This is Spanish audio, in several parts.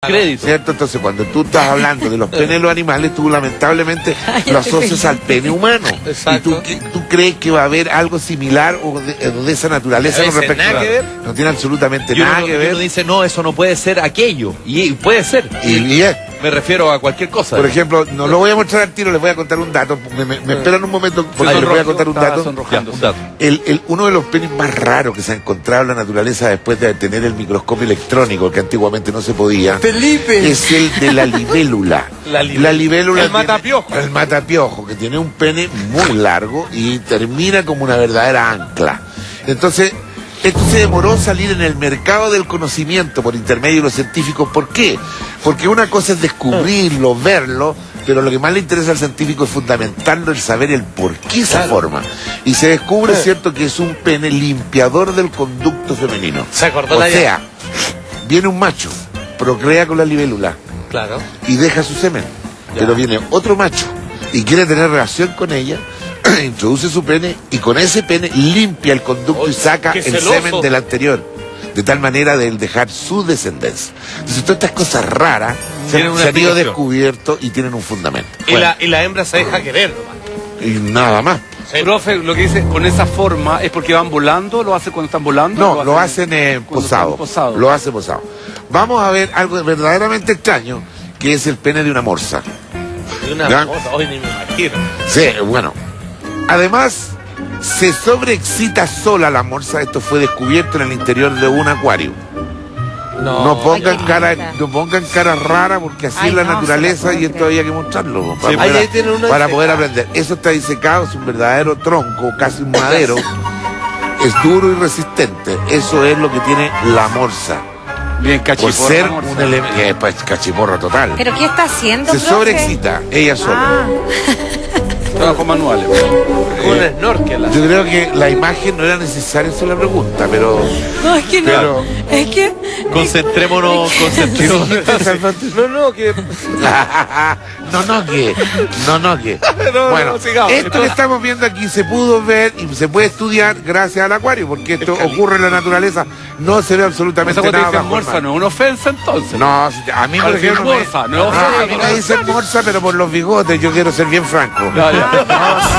crédito. ¿Cierto? Entonces, cuando tú estás hablando de los penes de los animales, tú lamentablemente lo asocias al pene humano. Exacto. Y tú crees que va a haber algo similar o de esa naturaleza con respecto nada a... que ver. No tiene absolutamente Y uno, nada que ver. uno dice, no, eso no puede ser aquello. Y puede ser. Y es. Me refiero a cualquier cosa. Por ejemplo, no lo voy a mostrar al tiro, les voy a contar un dato. Me esperan un momento porque les voy a contar un dato. Ya, un dato. Uno de los penes más raros que se ha encontrado en la naturaleza después de tener el microscopio electrónico, que antiguamente no se podía, Felipe, es el de la libélula. La libélula. El El matapiojo. El matapiojo, que tiene un pene muy largo y termina como una verdadera ancla. Entonces, esto se demoró salir en el mercado del conocimiento por intermedio de los científicos. ¿Por qué? Porque una cosa es descubrirlo, verlo, pero lo que más le interesa al científico es fundamentarlo, el saber el por qué se forma. Y se descubre, cierto, que es un pene limpiador del conducto femenino. Se acordó O la sea, viene un macho, procrea con la libélula Claro. y deja su semen. Pero viene otro macho y quiere tener relación con ella, introduce su pene y con ese pene limpia el conducto y saca qué el celoso. semen del anterior. De tal manera de él dejar su descendencia. Entonces todas estas cosas raras se Tienen una han ido explicación. descubierto y tienen un fundamento. Y la hembra se deja querer. Y nada más. profe, lo que dice, con esa forma, ¿es porque van volando? ¿Lo hace cuando están volando? No, lo hacen cuando posado. están posados? Lo hace posado. Vamos a ver algo verdaderamente extraño, que es el pene de una morsa. De una ¿Ya? cosa, hoy ni me imagino. Sí, bueno. Además, se sobreexcita sola la morsa. Esto fue descubierto en el interior de un acuario. No pongan cara rara porque así Ay, es la no, naturaleza se lo y esto puedo había que mostrarlo para, Sí, poder, ahí tiene uno para disecado. poder aprender. Eso está disecado, es un verdadero tronco, casi un madero. Es duro y resistente. Eso es lo que tiene la morsa. Bien, Por cachiporra. ser morsa. un elemento que es pues, cachiporra total. ¿Pero qué está haciendo, Se profe? sobreexcita ella sola. Ah, Trabajos manuales. Como un snorkel. así. Yo creo que la imagen no era necesaria, esa es la pregunta, pero... no, es que no. Pero- Es que... Concentrémonos, concentrémonos. No, que. No, que. Bueno, sigamos. esto que estamos viendo aquí se pudo ver y se puede estudiar gracias al acuario, porque esto ocurre en la naturaleza, no se ve absolutamente Esa cuando nada dicen bajo el morsa mar. no es una ofensa entonces. No, a mí por Al decir ejemplo morsa, no. a mí me dicen morsa, pero por los bigotes, yo quiero ser bien franco. Ya, ya.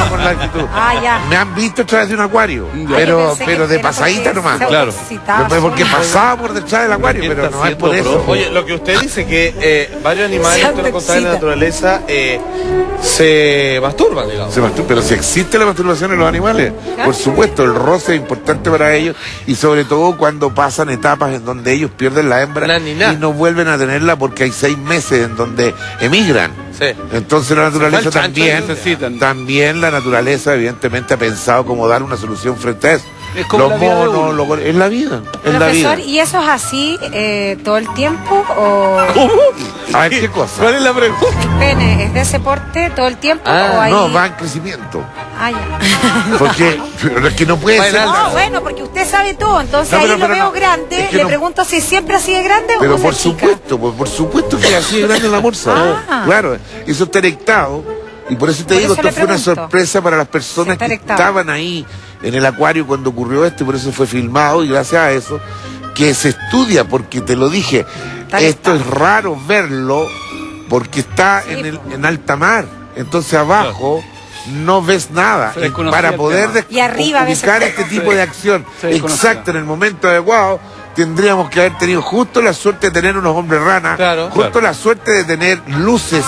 No, por la actitud. Ah, ya. Me han visto a través de un acuario, Ya. pero Pensé que de era pasadita porque nomás. se Claro. excitaba Porque sola. pasaba por detrás del acuario, ¿Qué pero está no es por haciendo, eso. profe? Oye, lo que usted dice que varios animales, Se esto lo contaba en la excita. naturaleza, se masturban, digamos. Pero si existe la masturbación en los animales, Claro. por supuesto, el roce es importante para ellos y sobre todo cuando pasan etapas en donde ellos pierden la hembra Naniná. y no vuelven a tenerla porque hay 6 meses en donde emigran. Sí. Entonces la naturaleza Se fue el chancho también, y necesitan. también la naturaleza evidentemente ha pensado cómo dar una solución frente a eso. Es como Los la vida de monos, uno. es la vida, es la vida. Profesor, ¿y eso es así todo el tiempo o A ver qué cosa. ¿Cuál es la pregunta? el pene es de ese porte todo el tiempo o hay... No, va en crecimiento. Ah, ya. Porque pero es que no puede ser. No, bueno, porque usted sabe todo, entonces No, ahí pero- lo pero veo no, grande, es que le no- pregunto si siempre así de grande Pero o por se chica. supuesto, por supuesto que así de grande la morsa. Ah. Claro, eso está erectado. Y por eso te Por digo, eso esto le fue una pregunto. sorpresa para las personas Está que erectado. estaban ahí en el acuario cuando ocurrió esto, y por eso fue filmado, y gracias a eso, que se estudia, porque te lo dije, Está esto erectado. es raro verlo, porque está Sí, en alta mar. Entonces abajo no ves nada. Se Y desconocía para el poder tema. Y arriba ves ubicar el- este tipo de acción Se desconocía. exacta en el momento adecuado, tendríamos que haber tenido justo la suerte de tener unos hombres rana, Claro. justo la suerte de tener luces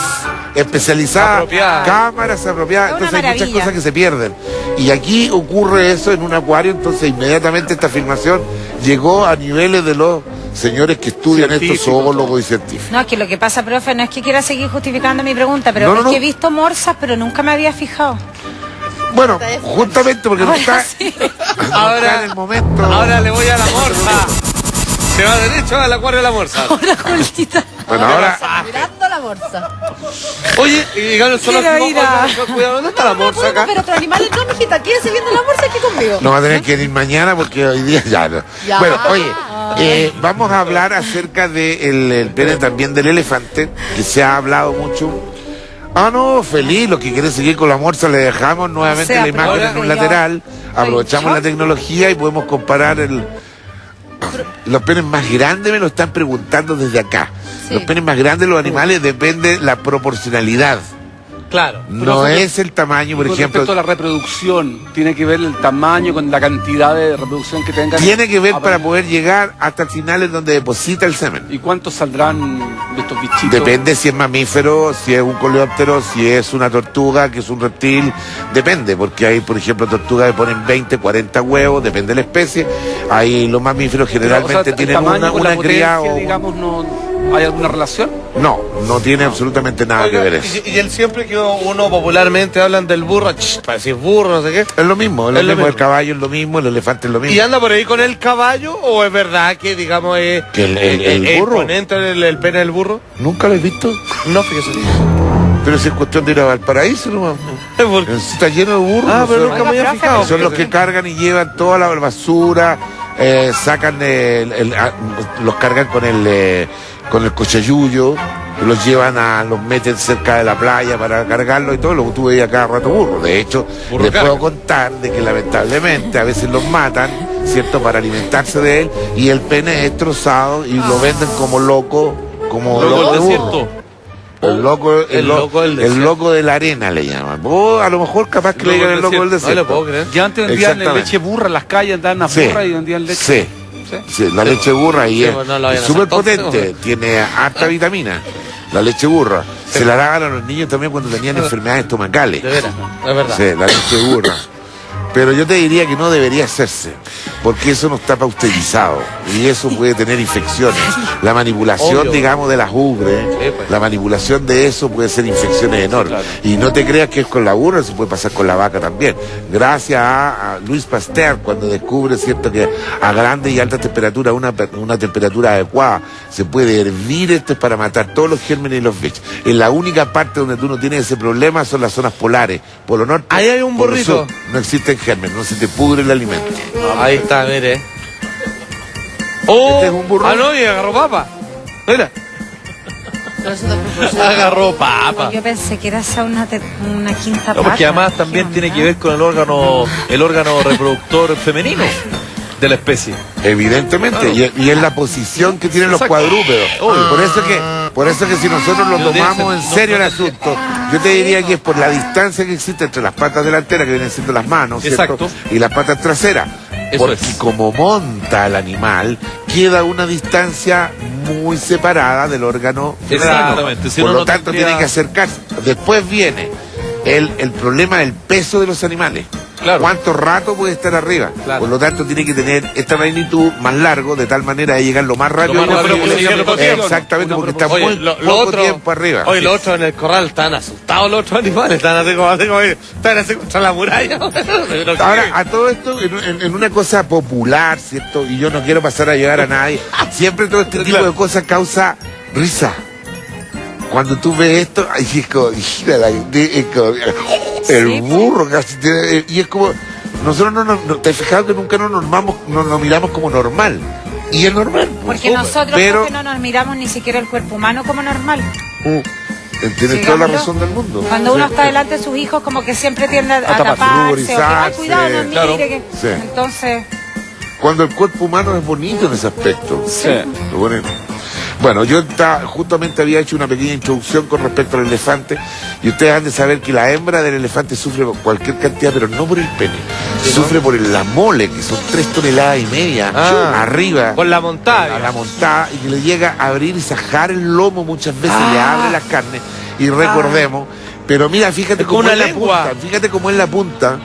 especializadas, Apropiadas. cámaras apropiadas, Es una entonces hay muchas maravilla. cosas que se pierden. Y aquí ocurre eso en un acuario, entonces inmediatamente esta filmación llegó a niveles de los señores que estudian estos Científicos, zoólogos y científicos. No, es que lo que pasa, profe, no es que quiera seguir justificando mi pregunta, pero No, no, es no. que he visto morsas, pero nunca me había fijado. Bueno, justamente porque no Ahora está, sí. no está en el momento. Ahora le voy a la morsa. Se va derecho al acuario de la morsa. Ahora, Julita. Bueno, ahora Mirando la bolsa. Oye, y gano solo Quiero ir a- cuidado, ¿dónde está la morsa acá? Pero otros animales no, mijita. ¿Quieres viendo la bolsa aquí conmigo? no va a tener que ir mañana porque hoy día ya no. Ya. Bueno, oye, vamos a hablar acerca del pene también del elefante, que se ha hablado mucho. Ah, no, feliz, los que quieren seguir con la morsa le dejamos nuevamente O sea, la imagen pero en un yo lateral, aprovechamos estoy la tecnología y podemos comparar el... Los penes más grandes me lo están preguntando desde acá. Sí. Los penes más grandes de los animales depende la proporcionalidad. Claro. No es el tamaño, por Con ejemplo. respecto a la reproducción, tiene que ver el tamaño con la cantidad de reproducción que tengan. Tiene que ver Ah, para poder llegar hasta el final en donde deposita el semen. ¿Y cuántos saldrán de estos bichitos? Depende si es mamífero, si es un coleóptero, si es una tortuga, que es un reptil. Depende, porque hay, por ejemplo, tortugas que ponen 20, 40 huevos, depende de la especie. Hay los mamíferos Pero, generalmente o sea, el tienen tamaño con la una cría potencia, o... digamos, no hay alguna relación. No, no tiene absolutamente nada que Oiga, ver eso. y el siempre que uno popularmente hablan del burro, para decir burro, no sé qué. Es lo mismo, Es lo mismo. el caballo es lo mismo, el elefante es lo ¿Y mismo. anda por ahí con el caballo o es verdad que, digamos, es ¿Que el burro? imponente el pene del burro? ¿Nunca lo has visto? No, fíjese. Pero si es cuestión de ir a Valparaíso, nomás. Porque- Está lleno de burros. Ah, pero son- nunca me había profe, fijado. Son los que cargan y llevan toda la basura, sacan los cargan con el cochayuyo, los llevan los meten cerca de la playa para cargarlo y todo, lo que tú veías cada rato burro. De hecho, Burro les carga. puedo contar de que lamentablemente a veces los matan, ¿cierto? Para alimentarse de él y el pene es trozado y lo venden como loco, como loco de burro. El loco de la arena le llaman. Vos a lo mejor capaz que le digan el loco del No desierto. le puedo creer. Ya antes vendían Exactamente. leche burra en las calles, andaban a Sí, burra y vendían leche. sí, ¿Sí? sí, la leche burra y Sí, es, pues no lo vayan es a súper hacer tonto, potente, tiene harta vitamina. La leche burra. Se la daban a los niños también cuando tenían enfermedades estomacales. De veras, es verdad. Sí, la leche burra. Pero yo te diría que no debería hacerse, porque eso no está pausterizado y eso puede tener infecciones. La manipulación, Obvio. digamos, de las ubres, Sí, pues. la manipulación de eso puede ser infecciones enormes. Claro. Y no te creas que es con la burra, se puede pasar con la vaca también. Gracias a Luis Pasteur, cuando descubre, cierto, que a grandes y altas temperaturas, una temperatura adecuada, se puede hervir esto para matar todos los gérmenes y los bichos. En la única parte donde tú no tienes ese problema son las zonas polares. Polo Norte, Ahí hay un Polo burrito. Sur, no existen gérmenes, no se te pudre el alimento. Ahí está, mire. ¡Oh! Este es un burro. Ah, no, y agarró papa. Mira. Pero eso te proporciona. Agarró papa. Yo pensé que era esa una quinta No, porque pata. además ¿Qué también tiene onda? que ver con el órgano reproductor femenino de la especie. Evidentemente, y es la posición que tienen los Exacto. cuadrúpedos. Por eso que si nosotros lo No tiene tomamos en sen- serio no el asunto, yo te diría que es por la distancia que existe entre las patas delanteras, que vienen siendo las manos, ¿cierto? Exacto. Y las patas traseras. Eso Porque es. como monta el animal, queda una distancia muy separada del órgano femenino. Exactamente, si Por uno lo no tanto, tendría- tiene que acercarse. Después viene el problema del peso de los animales. Claro. ¿Cuánto rato puede estar arriba? Claro. Por lo tanto, tiene que tener esta magnitud más largo, de tal manera de llegar lo más rápido. Lo más rápido posible. Exactamente, Una porque está Oye, muy lo poco otro, tiempo arriba. Oye, los otros en el corral están asustados, los otros animales. Están así contra la muralla. Ahora, a todo esto, en una cosa popular, ¿cierto? Y yo no quiero pasar a llegar a nadie, siempre todo este tipo de cosas causa risa. Cuando tú ves esto, ay, es como, mira, es como, el burro casi tiene, y es como, nosotros te has fijado que nunca nos miramos como normal. Y es normal. Porque nosotros pero profe, no nos miramos ni siquiera el cuerpo humano como normal. tienes toda la Digámoslo. razón del mundo. Cuando uno Sí. está delante de sus hijos, como que siempre tiende a taparse, taparse, o que, ruborizarse, ay, cuidado, no mire, claro. que... Sí. Entonces, Cuando el cuerpo humano es bonito en ese aspecto. Sí. Lo bonito. Bueno, yo justamente había hecho una pequeña introducción con respecto al elefante y ustedes han de saber que la hembra del elefante sufre cualquier cantidad, pero no por el pene. Sufre por la mole, que son 3,5 toneladas arriba. Con la montada. A la montada y que le llega a abrir y sajar el lomo muchas veces, le abre las carnes y recordemos, pero mira, fíjate Es como cómo una es la lengua. punta, fíjate cómo es la punta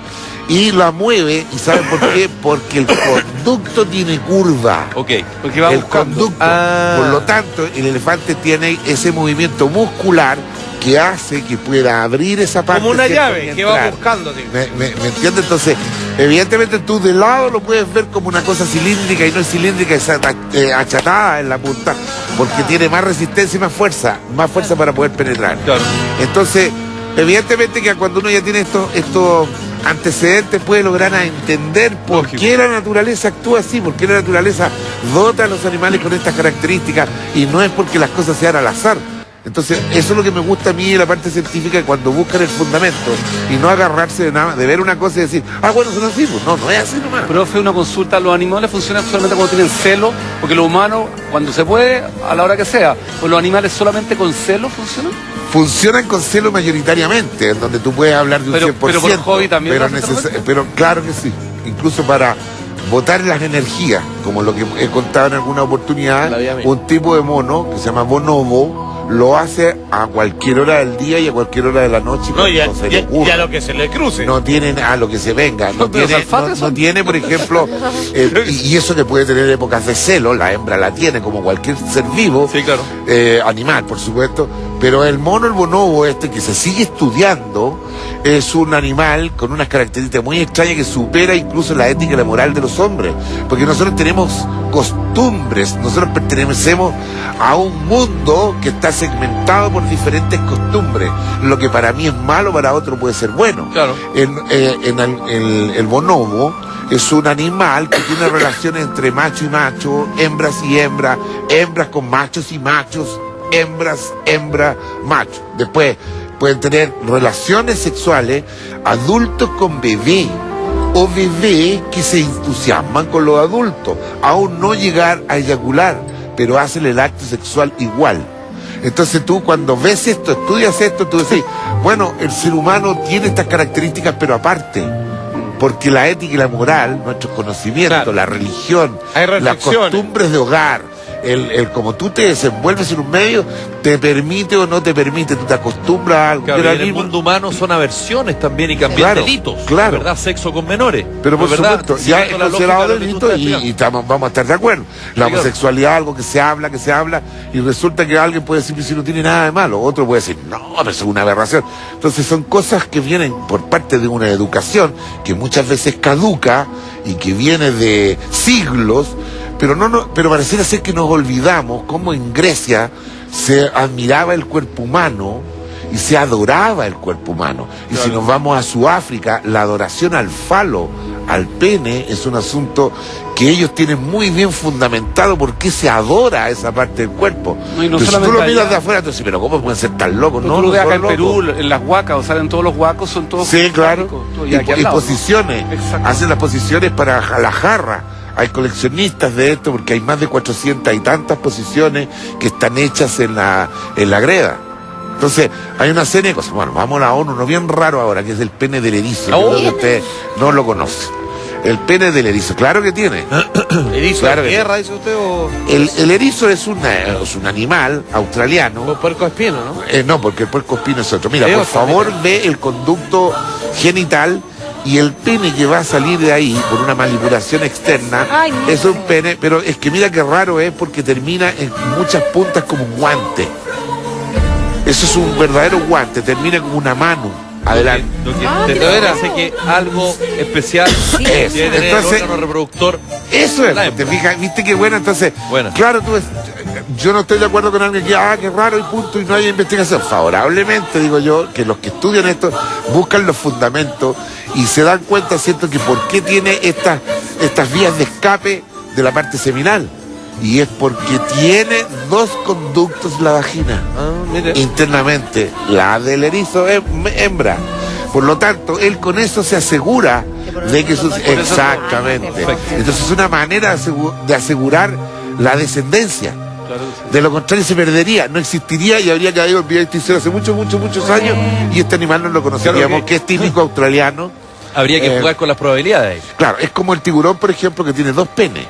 y la mueve y ¿saben por qué? Porque el conducto tiene curva. Ok. Porque va El buscando. conducto. Ah. Por lo tanto, el elefante tiene ese movimiento muscular que hace que pueda abrir esa parte. Como una ¿cierto? llave Y que va entrar. buscando. Tío. ¿Me entiendes? Entonces, evidentemente tú de lado lo puedes ver como una cosa cilíndrica y no es cilíndrica, es achatada en la punta, porque tiene más resistencia y más fuerza para poder penetrar. Claro. Entonces, evidentemente que cuando uno ya tiene estos antecedentes puede lograr a entender por Lógico. qué la naturaleza actúa así, por qué la naturaleza dota a los animales con estas características y no es porque las cosas sean al azar. Entonces, eso es lo que me gusta a mí de la parte científica, cuando buscan el fundamento y no agarrarse de nada, de ver una cosa y decir, bueno, son así. Pues no es así nomás. Profe, una consulta, ¿los animales funcionan solamente cuando tienen celo? Porque los humanos, cuando se puede, a la hora que sea, ¿o los animales solamente con celo funcionan? Funcionan con celo mayoritariamente, en donde tú puedes hablar de un 100%. Pero por hobby también. Pero claro que sí, incluso para botar las energías, como lo que he contado en alguna oportunidad, un tipo de mono que se llama bonobo lo hace a cualquier hora del día y a cualquier hora de la noche. No, y a lo que se le cruce. No tiene a lo que se venga. No tiene, por ejemplo, y eso que puede tener épocas de celo, la hembra la tiene como cualquier ser vivo, Sí, claro. animal, por supuesto. Pero el mono, el bonobo que se sigue estudiando, es un animal con unas características muy extrañas que supera incluso la ética y la moral de los hombres. Porque nosotros tenemos costumbres, nosotros pertenecemos a un mundo que está segmentado por diferentes costumbres. Lo que para mí es malo, para otro puede ser bueno. Claro. El bonobo es un animal que tiene relaciones entre macho y macho, hembras y hembras, hembras con machos y machos, hembras, hembra, macho. Después pueden tener relaciones sexuales adultos con bebé o bebé que se entusiasman con los adultos, aún no llegar a eyacular, pero hacen el acto sexual igual. Entonces tú cuando ves esto, estudias esto, tú decís, bueno, el ser humano tiene estas características, pero aparte, porque la ética y la moral, nuestros conocimientos, Claro. La religión, Hay las reflexiones. costumbres de hogar, el como tú te desenvuelves en un medio, te permite o no te permite, tú te acostumbras a algo. Claro, Pero y en el mismo- mundo humano son aversiones también y cambian Claro, delitos. claro. ¿Verdad? Sexo con menores. Pero por ¿Verdad? supuesto, ya Siguiendo es la lógica considerado de lo que tú delito estás y explicando. vamos a estar de acuerdo. La Claro. homosexualidad es algo que se habla, y resulta que alguien puede decir que si no tiene nada de malo, otro puede decir, no, pero es una aberración. Entonces son cosas que vienen por parte de una educación que muchas veces caduca y que viene de siglos, pero pareciera ser que nos olvidamos cómo en Grecia se admiraba el cuerpo humano y se adoraba el cuerpo humano. Y si nos vamos a Sudáfrica, la adoración al falo, al pene, es un asunto que ellos tienen muy bien fundamentado porque se adora esa parte del cuerpo. No, y no Entonces, si tú solamente lo miras allá. de afuera, tú dices, pero ¿cómo pueden ser tan locos? No, tú lo ves acá en son Perú, locos. en las huacas, o salen todos los huacos, son todos... Sí, claro. fanáticos, Y, aquí al y lado, ¿no? posiciones. Exacto. Hacen las posiciones para la jarra. Hay coleccionistas de esto porque hay más de 400 y tantas posiciones que están hechas en la greda. Entonces, hay una serie de cosas. Bueno, vamos a la ONU, uno bien raro ahora, que es el pene del erizo. Yo creo que ustedes no lo conocen. El pene del erizo, claro que tiene. ¿Erizo Claro de que tierra, dice usted, o El erizo es un animal australiano. puerco espino, no? No, porque el puerco espino es otro. Mira, Es por otro, favor, mira. ve el conducto genital y el pene que va a salir de ahí por una manipulación externa. Ay, no. Es un pene, pero es que mira qué raro es porque termina en muchas puntas como un guante. Eso es un verdadero guante, termina como una mano. Adelante. Lo que Ah, te qué parece raro. que algo especial Es. debe tener Entonces- el órgano reproductor. Eso es, La te hembra. fijas, viste qué bueno, entonces, Bueno. claro, yo no estoy de acuerdo con alguien que, qué raro y punto, y no hay investigación. Favorablemente, digo yo, que los que estudian esto buscan los fundamentos y se dan cuenta, ¿cierto?, que por qué tiene estas vías de escape de la parte seminal. Y es porque tiene dos conductos la vagina. mire. Internamente, la del erizo hembra. Por lo tanto, él con eso se asegura de que sus... Exactamente. Entonces es una manera de asegurar la descendencia. De lo contrario se perdería, no existiría y habría caído en vía de extinción hace muchos años y este animal no lo conoceríamos, Claro que es típico australiano. Habría que Eh, jugar con las probabilidades ahí. Claro, es como el tiburón, por ejemplo, que tiene dos penes.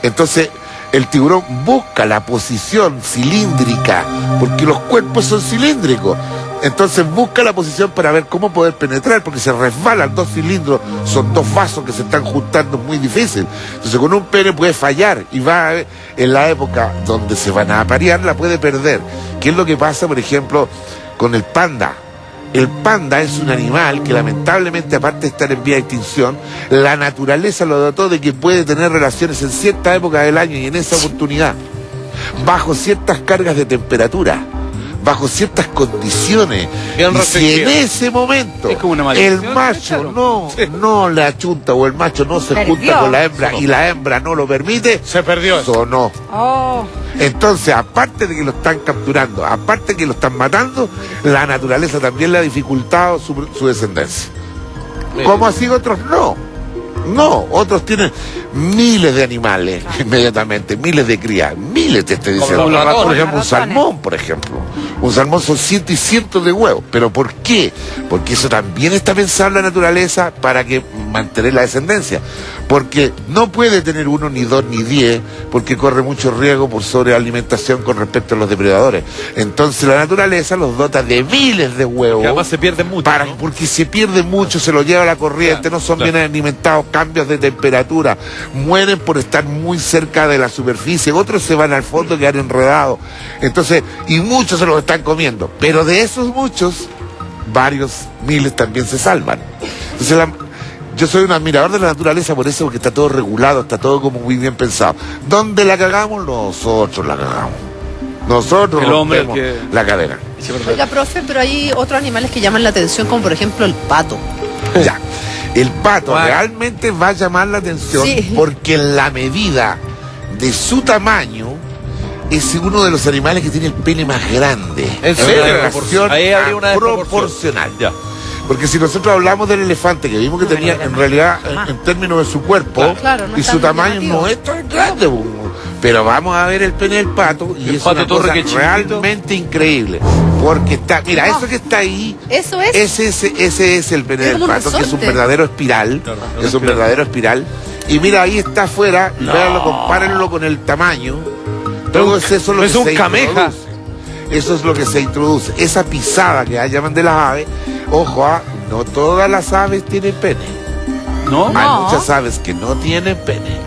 Entonces, el tiburón busca la posición cilíndrica, porque los cuerpos son cilíndricos. Entonces busca la posición para ver cómo poder penetrar, porque se resbalan dos cilindros, son dos vasos que se están juntando, es muy difícil. Entonces con un pene puede fallar y va a ver, en la época donde se van a aparear la puede perder. ¿Qué es lo que pasa, por ejemplo, con el panda? El panda es un animal que lamentablemente, aparte de estar en vía de extinción, la naturaleza lo dotó de que puede tener relaciones en cierta época del año y en esa oportunidad, bajo ciertas cargas de temperatura, bajo ciertas condiciones. Bien Y si en restringido. ese momento Es como una el maldición, macho claro. no le achunta o el macho no se Perdió. junta con la hembra y la hembra no lo permite, Se perdió eso. sonó. Oh, Entonces, aparte de que lo están capturando, aparte de que lo están matando, la naturaleza también le ha dificultado su descendencia. ¿Cómo así otros no? No, otros tienen miles de animales inmediatamente, miles de crías, miles te estoy diciendo. los ratones. Por ejemplo, un Ratones. salmón, por ejemplo. Un salmón son cientos y cientos de huevos. ¿Pero por qué? Porque eso también está pensado en la naturaleza para que mantener la descendencia. Porque no puede tener 1, ni 2, ni 10, porque corre mucho riesgo por sobrealimentación con respecto a los depredadores. Entonces la naturaleza los dota de miles de huevos. Que además se pierden mucho, ¿no? Porque se pierde mucho, se lo lleva la corriente, Claro, no son claro. bien alimentados, cambios de temperatura, mueren por estar muy cerca de la superficie, otros se van al fondo y quedan enredados. Entonces, y muchos se los están comiendo, pero de esos muchos, varios miles también se salvan. Entonces, yo soy un admirador de la naturaleza por eso, porque está todo regulado, está todo como muy bien pensado. ¿Dónde la cagamos? Nosotros la cagamos. Nosotros El hombre rompemos que- la cadena. Oiga, profe, pero hay otros animales que llaman la atención, como por ejemplo el pato. Ya. El pato Bueno. realmente va a llamar la atención Sí. porque en la medida de su tamaño es uno de los animales que tiene el pene más grande. ¿En serio? Relación Ahí habría una proporcional. Ya. Porque si nosotros hablamos del elefante, que vimos que tenía en realidad, en términos de su cuerpo, Claro, no y es su tan tamaño llamativo. no es tan grande, pero vamos a ver el pene del pato y El es pato una torre cosa que es chiquitito. realmente increíble. Porque está, mira, eso que está ahí, Eso es. ese es el pene Es del como un pato, que es un resorte. verdadero espiral, Claro, es un verdadero espiral. Y mira, ahí está afuera, y véanlo, compárenlo con el tamaño. Todo eso es lo es que un se cameja. introduce. Eso es lo que se introduce. Esa pisada que llaman de las aves, ojo, no todas las aves tienen pene. ¿No? Hay No. muchas aves que no tienen pene.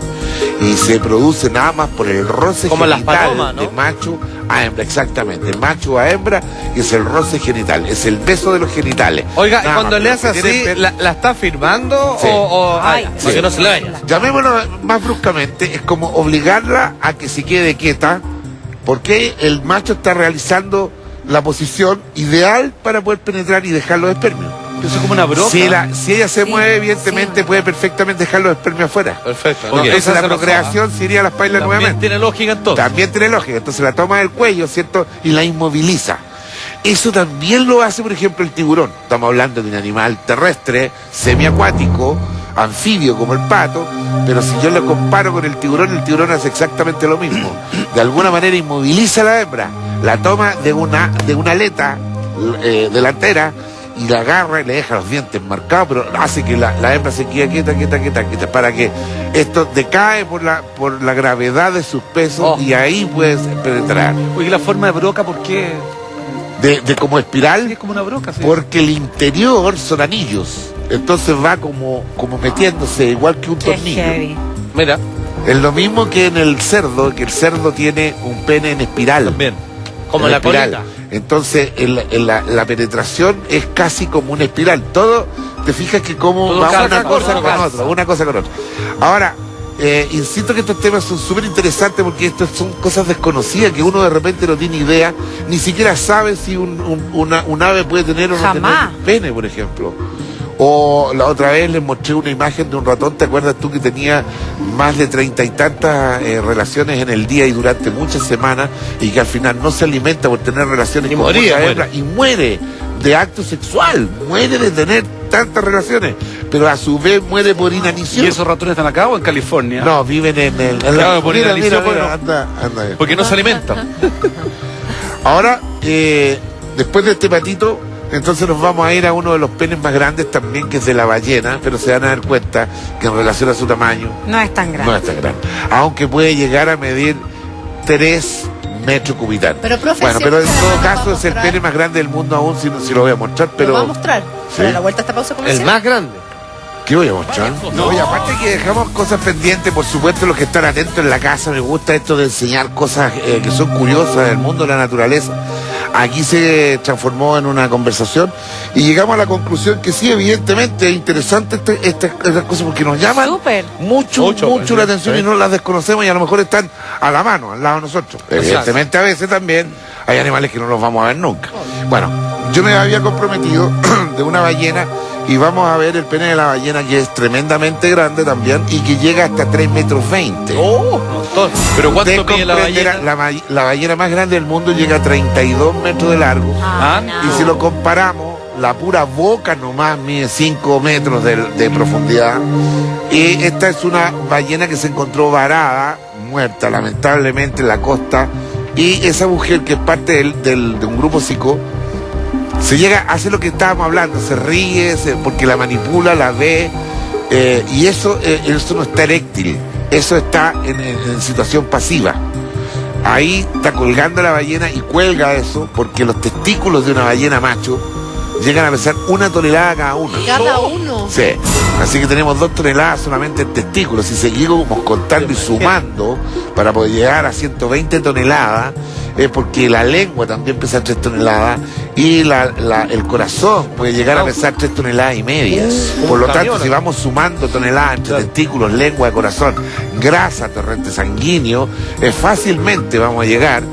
Y se produce nada más por el roce Como las genital palomas, ¿no? de macho a hembra, exactamente. De macho a hembra es el roce genital, es el beso de los genitales. Oiga, Nada cuando más, le pero hace que tiene así, pene- ¿la está firmando Sí. o Ay, para sí. que no se le vaya? Llamémoslo más bruscamente, es como obligarla a que se quede quieta, porque el macho está realizando la posición ideal para poder penetrar y dejar los espermios. Eso es como una broca. Si ella se Sí, mueve, evidentemente sí. puede perfectamente dejar los espermios afuera. Perfecto. Ok. Entonces esa la se lo procreación se iría a las pailas También nuevamente. tiene lógica entonces. También tiene lógica. Entonces la toma del cuello, ¿cierto? Y la inmoviliza. Eso también lo hace, por ejemplo, el tiburón. Estamos hablando de un animal terrestre, semiacuático, anfibio como el pato, pero si yo lo comparo con el tiburón hace exactamente lo mismo. De alguna manera inmoviliza a la hembra, la toma de una aleta delantera y la agarra y le deja los dientes marcados, pero hace que la hembra se quede quieta, para que esto decae por la gravedad de sus pesos Oh. y ahí puedes penetrar. Oye, la forma de broca, ¿por qué? De como Sí, espiral, es como una broca, sí. porque el interior son anillos, entonces va como metiéndose igual que un qué tornillo. heavy. Mira, Es lo mismo que en el cerdo, que el cerdo tiene un pene en espiral. También. como en la espiral. colita. Entonces, la penetración es casi como una espiral. Todo, te fijas que como Todo va calza, una cosa todo con calza. otra, una cosa con otra. Ahora, insisto que estos temas son súper interesantes porque estas son cosas desconocidas que uno de repente no tiene idea, ni siquiera sabe si un ave puede tener o no Jamás. tener pene, por ejemplo. O la otra vez les mostré una imagen de un ratón, ¿te acuerdas tú que tenía más de 30 y tantas relaciones en el día y durante muchas semanas y que al final no se alimenta por tener relaciones Y con moría, muchas hembras y muere de acto sexual, muere de tener tantas relaciones, pero a su vez muere por inanición? ¿Y esos ratones están acá o en California? No, viven en Claro, por inanición, bueno. anda. Porque no se alimentan. Ahora, después de este patito, entonces nos vamos a ir a uno de los penes más grandes también, que es de la ballena, pero se van a dar cuenta que en relación a su tamaño No es tan grande. no es tan grande. Aunque puede llegar a medir 3 metros cubitales. Pero, profe, bueno, siempre pero en se todo lo va a caso es el mostrar. pene más grande del mundo aún, si lo voy a mostrar, Lo pero... va a mostrar. ¿Sí? Pero a la vuelta a esta pausa El comercial. más grande. ¿Qué voy a mostrar? No, y aparte que dejamos cosas pendientes, por supuesto, los que están atentos en la casa, me gusta esto de enseñar cosas que son curiosas del mundo de la naturaleza. aquí se transformó en una conversación y llegamos a la conclusión que sí, evidentemente es interesante estas cosas porque nos llaman Súper. mucho sí, la atención sí. y no las desconocemos y a lo mejor están a la mano, al lado de nosotros. Evidentemente a veces también hay animales que no los vamos a ver nunca. Bueno, yo me había comprometido de una ballena y vamos a ver el pene de la ballena, que es tremendamente grande también y que llega hasta 3,20 metros. Oh, pero ¿cuánto Usted mide la comprenderá, ballena? la ballena más grande del mundo llega a 32 metros de largo. Ah, Y si lo comparamos, la pura boca nomás mide 5 metros de profundidad. Y esta es una ballena que se encontró varada, muerta lamentablemente en la costa. Y esa mujer, que es parte de un grupo psico, se llega, hace lo que estábamos hablando, se ríe, porque la manipula, la ve, y eso no está eréctil, eso está en situación pasiva. Ahí está colgando la ballena y cuelga eso, porque los testículos de una ballena macho llegan a pesar 1 tonelada cada uno. Cada uno. Sí, así que tenemos 2 toneladas solamente en testículos. Si seguimos contando y sumando para poder llegar a 120 toneladas, es porque la lengua también pesa 3 toneladas y el corazón puede llegar a pesar 3,5 toneladas. Por lo tanto, si vamos sumando toneladas entre testículos, lengua, corazón, grasa, torrente sanguíneo, fácilmente vamos a llegar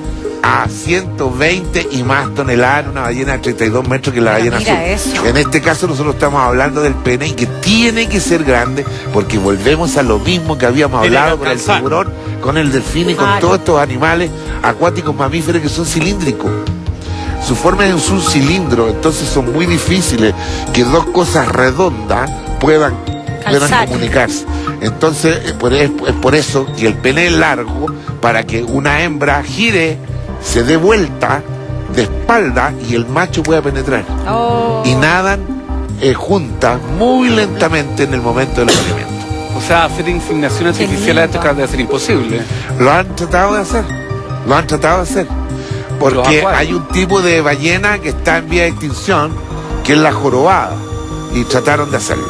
a 120 y más toneladas en una ballena de 32 metros, que es la ballena azul. mira eso. En este caso nosotros estamos hablando del pene y que tiene que ser grande, porque volvemos a lo mismo que habíamos Tiene que hablado con el alcanzar. tiburón, con el delfín y con Claro. todos estos animales acuáticos mamíferos que son cilíndricos. Su forma es un cilindro, entonces son muy difíciles que 2 cosas redondas puedan Calzar. comunicarse. Entonces, es por eso que el pene es largo, para que una hembra gire, se dé vuelta de espalda y el macho pueda penetrar. Oh. Y nadan juntas muy lentamente en el momento del apareamiento. O sea, hacer inseminación Qué artificial a esto lindo. debe ser imposible. Lo han tratado de hacer, porque Los acuarios. hay un tipo de ballena que está en vía de extinción, que es la jorobada, y trataron de hacerlo.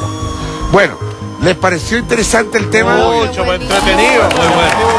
Bueno, ¿les pareció interesante el tema? Mucho, entretenido. Muy bueno.